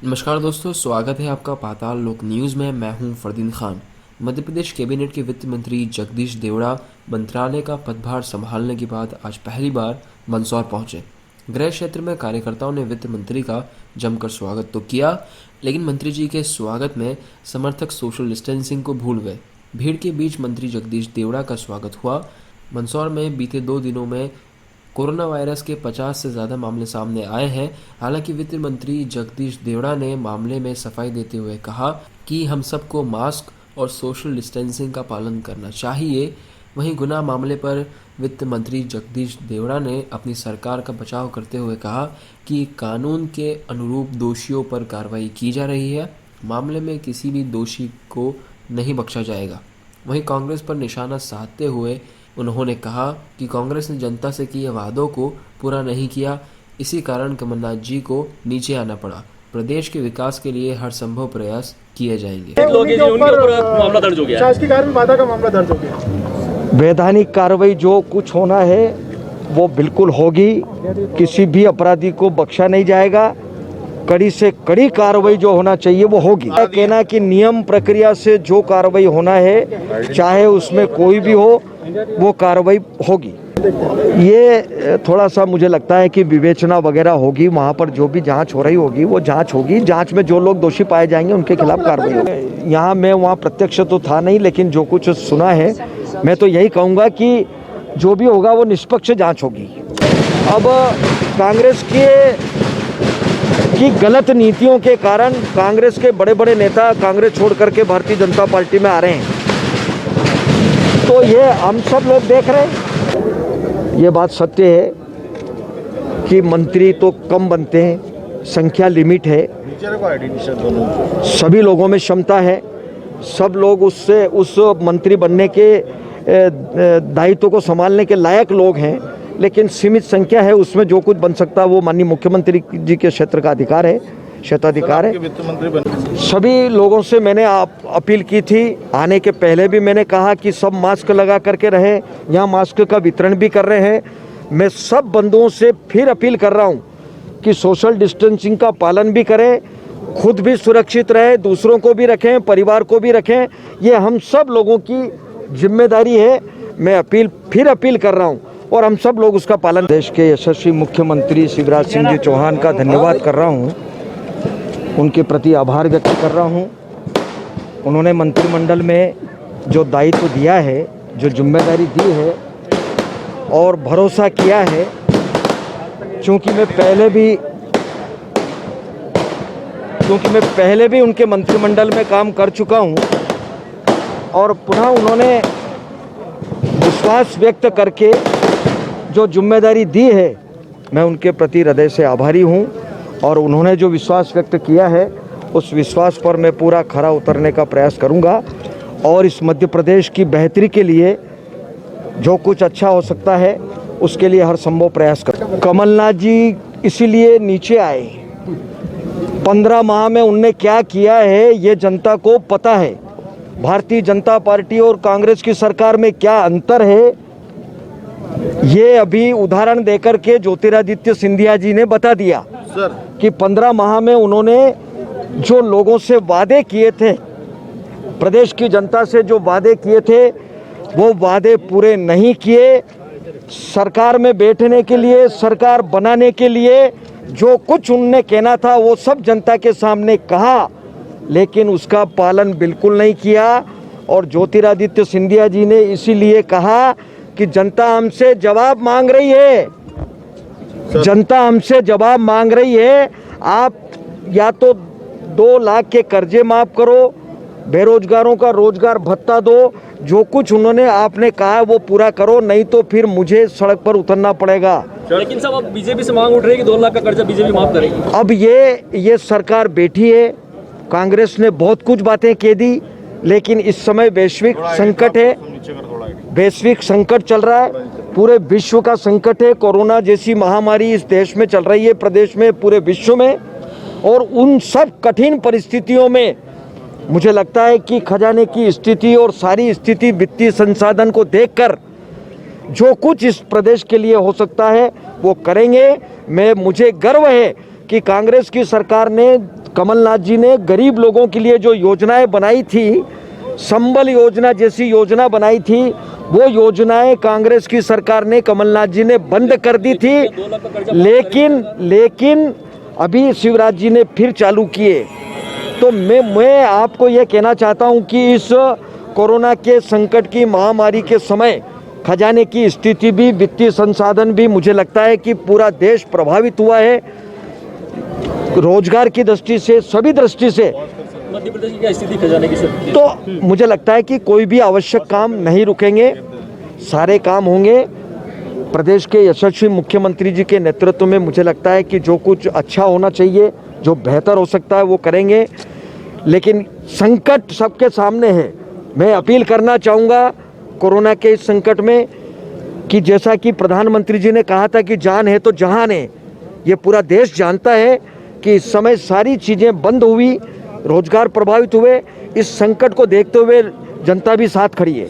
नमस्कार दोस्तों, स्वागत है आपका पाताल लोक न्यूज़ में। मैं हूं फरदीन खान। मध्य प्रदेश कैबिनेट के वित्त मंत्री जगदीश देवड़ा मंत्रालय का पदभार संभालने के बाद आज पहली बार मंदसौर पहुंचे। गृह क्षेत्र में कार्यकर्ताओं ने वित्त मंत्री का जमकर स्वागत तो किया, लेकिन मंत्री जी के स्वागत में समर्थक सोशल डिस्टेंसिंग को भूल गए। भीड़ के बीच मंत्री जगदीश देवड़ा का स्वागत हुआ। मंदसौर में बीते 2 दिनों में कोरोना वायरस के 50 से ज़्यादा मामले सामने आए हैं। हालांकि वित्त मंत्री जगदीश देवड़ा ने मामले में सफाई देते हुए कहा कि हम सबको मास्क और सोशल डिस्टेंसिंग का पालन करना चाहिए। वहीं गुना मामले पर वित्त मंत्री जगदीश देवड़ा ने अपनी सरकार का बचाव करते हुए कहा कि कानून के अनुरूप दोषियों पर कार्रवाई की जा रही है। मामले में किसी भी दोषी को नहीं बख्शा जाएगा। वहीं कांग्रेस पर निशाना साधते हुए उन्होंने कहा कि कांग्रेस ने जनता से किए वादों को पूरा नहीं किया, इसी कारण कमलनाथ जी को नीचे आना पड़ा। प्रदेश के विकास के लिए हर संभव प्रयास किए जाएंगे। मामला दर्ज हो गया, शासकीय कार्य में बाधा का मामला दर्ज हो गया। वैधानिक कार्रवाई जो कुछ होना है वो बिल्कुल होगी। किसी भी अपराधी को बख्शा नहीं जाएगा। कड़ी से कड़ी कार्रवाई जो होना चाहिए वो होगी। कहना कि नियम प्रक्रिया से जो कार्रवाई होना है, चाहे उसमें कोई भी हो, वो कार्रवाई होगी। ये थोड़ा सा मुझे लगता है कि विवेचना वगैरह होगी। वहाँ पर जो भी जांच हो रही होगी वो जांच होगी। जांच में जो लोग दोषी पाए जाएंगे उनके खिलाफ कार्रवाई होगी। यहाँ मैं वहाँ प्रत्यक्ष तो था नहीं, लेकिन जो कुछ सुना है मैं तो यही कहूँगा कि जो भी होगा वो निष्पक्ष जांच होगी। अब कांग्रेस की गलत नीतियों के कारण कांग्रेस के बड़े बड़े नेता कांग्रेस छोड़ करके भारतीय जनता पार्टी में आ रहे हैं, तो ये हम सब लोग देख रहे हैं। ये बात सत्य है कि मंत्री तो कम बनते हैं, संख्या लिमिट है। सभी लोगों में क्षमता है, सब लोग उस मंत्री बनने के दायित्व को संभालने के लायक लोग हैं, लेकिन सीमित संख्या है। उसमें जो कुछ बन सकता है वो माननीय मुख्यमंत्री जी के क्षेत्र का अधिकार है, क्षेत्राधिकार है। सभी लोगों से मैंने अपील की थी। आने के पहले भी मैंने कहा कि सब मास्क लगा करके रहे। यहाँ मास्क का वितरण भी कर रहे हैं। मैं सब बंधुओं से फिर अपील कर रहा हूँ कि सोशल डिस्टेंसिंग का पालन भी करें, खुद भी सुरक्षित रहे, दूसरों को भी रखें, परिवार को भी रखें। ये हम सब लोगों की जिम्मेदारी है। मैं फिर अपील कर रहा हूँ और हम सब लोग उसका पालन। देश के यशस्वी मुख्यमंत्री शिवराज सिंह जी चौहान का धन्यवाद कर रहा हूँ, उनके प्रति आभार व्यक्त कर रहा हूँ। उन्होंने मंत्रिमंडल में जो दायित्व दिया है, जो जिम्मेदारी दी है और भरोसा किया है, क्योंकि मैं पहले भी उनके मंत्रिमंडल में काम कर चुका हूँ और पुनः उन्होंने विश्वास व्यक्त करके जो जिम्मेदारी दी है, मैं उनके प्रति हृदय से आभारी हूँ। और उन्होंने जो विश्वास व्यक्त किया है उस विश्वास पर मैं पूरा खरा उतरने का प्रयास करूंगा और इस मध्य प्रदेश की बेहतरी के लिए जो कुछ अच्छा हो सकता है उसके लिए हर संभव प्रयास करूंगा। कमलनाथ जी इसीलिए नीचे आए। 15 माह में उनने क्या किया है ये जनता को पता है। भारतीय जनता पार्टी और कांग्रेस की सरकार में क्या अंतर है ये अभी उदाहरण देकर के ज्योतिरादित्य सिंधिया जी ने बता दिया कि 15 माह में उन्होंने जो लोगों से वादे किए थे, प्रदेश की जनता से जो वादे किए थे, वो वादे पूरे नहीं किए। सरकार में बैठने के लिए, सरकार बनाने के लिए जो कुछ उनने कहना था वो सब जनता के सामने कहा, लेकिन उसका पालन बिल्कुल नहीं किया। और ज्योतिरादित्य सिंधिया जी ने इसीलिए कहा कि जनता हमसे जवाब मांग रही है, जनता हमसे जवाब मांग रही है। आप या तो 2 लाख के कर्जे माफ करो, बेरोजगारों का रोजगार भत्ता दो, जो कुछ उन्होंने आपने कहा वो पूरा करो, नहीं तो फिर मुझे सड़क पर उतरना पड़ेगा। लेकिन साहब अब बीजेपी से मांग उठ रही है कि 2 लाख का कर्जा बीजेपी माफ करेगी। अब ये सरकार बैठी है। कांग्रेस ने बहुत कुछ बातें कह दी, लेकिन इस समय वैश्विक संकट है, वैश्विक संकट चल रहा है, पूरे विश्व का संकट है। कोरोना जैसी महामारी इस देश में चल रही है, प्रदेश में, पूरे विश्व में। और उन सब कठिन परिस्थितियों में मुझे लगता है कि खजाने की स्थिति और सारी स्थिति वित्तीय संसाधन को देखकर जो कुछ इस प्रदेश के लिए हो सकता है वो करेंगे। मुझे गर्व है कि कांग्रेस की सरकार ने, कमलनाथ जी ने गरीब लोगों के लिए जो योजनाएं बनाई थी, संबल योजना जैसी योजना बनाई थी, वो योजनाएं कांग्रेस की सरकार ने, कमलनाथ जी ने बंद कर दी थी। लेकिन अभी शिवराज जी ने फिर चालू किए। तो मैं आपको ये कहना चाहता हूं कि इस कोरोना के संकट की महामारी के समय खजाने की स्थिति भी, वित्तीय संसाधन भी, मुझे लगता है कि पूरा देश प्रभावित हुआ है। रोजगार की दृष्टि से, सभी दृष्टि से मध्य प्रदेश की क्या स्थिति खजाने की सर? तो मुझे लगता है कि कोई भी आवश्यक काम नहीं रुकेंगे, सारे काम होंगे। प्रदेश के यशस्वी मुख्यमंत्री जी के नेतृत्व में मुझे लगता है कि जो कुछ अच्छा होना चाहिए, जो बेहतर हो सकता है, वो करेंगे। लेकिन संकट सबके सामने है। मैं अपील करना चाहूँगा कोरोना के इस संकट में कि जैसा कि प्रधानमंत्री जी ने कहा था कि जान है तो जहान है, ये पूरा देश जानता है कि इस समय सारी चीज़ें बंद हुई, रोजगार प्रभावित हुए। इस संकट को देखते हुए जनता भी साथ खड़ी है।